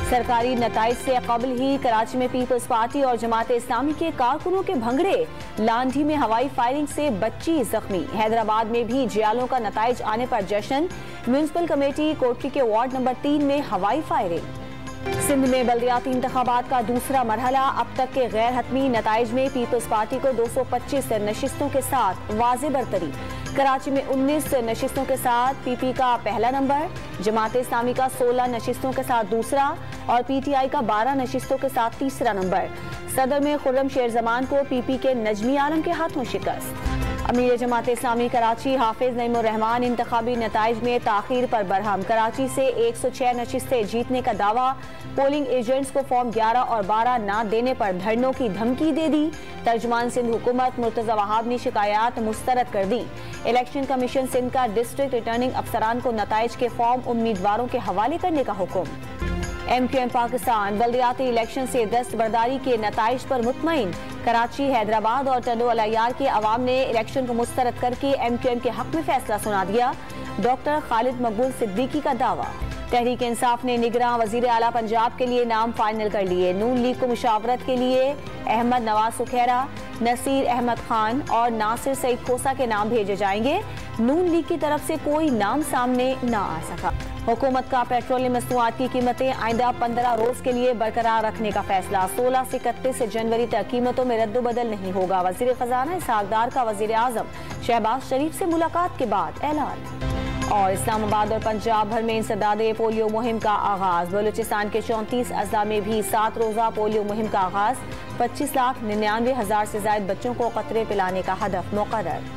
सरकारी नताइज से कबल ही कराची में पीपल्स पार्टी और जमात इस्लामी के कारकुनों के भंगड़े। लांढी में हवाई फायरिंग से बच्ची जख्मी। हैदराबाद में भी जियालों का नताइज आने पर जश्न। म्यूनिसिपल कमेटी कोटली के वार्ड नंबर 3 में हवाई फायरिंग। सिंध में बल्दियाती इंतखाबात का दूसरा मरहला। अब तक के गैर हतमी नताइज में पीपल्स पार्टी को 225 नशिस्तों के साथ वाज़े बरतरी। कराची में 19 नशिस्तों के साथ पीपी का पहला नंबर, जमात इस्लामी का 16 नशिस्तों के साथ दूसरा और पीटीआई का 12 नशिस्तों के साथ तीसरा नंबर। सदर में खुर्रम शेर जमान को पीपी के नजमी आलम के हाथों शिकस्त। अमीर जमात इस्लामी कराची हाफिज नईमुर रहमान इंतखाबी नताइज में ताखीर पर बरहम। कराची से 106 नशिस्तें जीतने का दावा। पोलिंग एजेंट्स को फॉर्म 11 और 12 ना देने पर धरनों की धमकी दे दी। तर्जुमान सिंध हुकूमत मुर्तजा वहाब ने शिकायत मुस्तरद कर दी। इलेक्शन कमीशन सिंध का डिस्ट्रिक्ट रिटर्निंग अफसरान को नताइज के फॉर्म उम्मीदवारों के हवाले करने का हुक्म। MQM पाकिस्तान बल्दियाती इलेक्शन से दस्तबरदारी के नताइज पर मुतमईन। कराची, हैदराबाद और टंडो अलायार के अवाम ने इलेक्शन को मुस्तरद करके MQM के हक में फैसला सुना दिया। डॉक्टर खालिद मकबूल सिद्दीकी का दावा। तहरीक इंसाफ ने निगरान वजीर आला पंजाब के लिए नाम फाइनल कर लिए। नून लीग को मुशावरत के लिए अहमद नवाज सुखैरा, नसीर अहमद खान और नासिर सईद खोसा के नाम भेजे जाएंगे। नून लीग की तरफ से कोई नाम सामने न आ सका। हुकूमत का पेट्रोलियम मसनूआत की कीमतें आइंदा 15 रोज के लिए बरकरार रखने का फैसला। 16 से 31 जनवरी तक कीमतों में रद्दोबदल नहीं होगा। वजीर खजाना इसहाक डार का वजीर आजम शहबाज शरीफ से मुलाकात के बाद ऐलान। और इस्लामाबाद और पंजाब भर में इंसदादे पोलियो मुहिम का आगाज। बलूचिस्तान के 34 अजला में भी 7 रोजा पोलियो मुहिम का आगाज। 25,99,000 से ज्यादा बच्चों को कतरे पिलाने का हदफ मुकर्रर।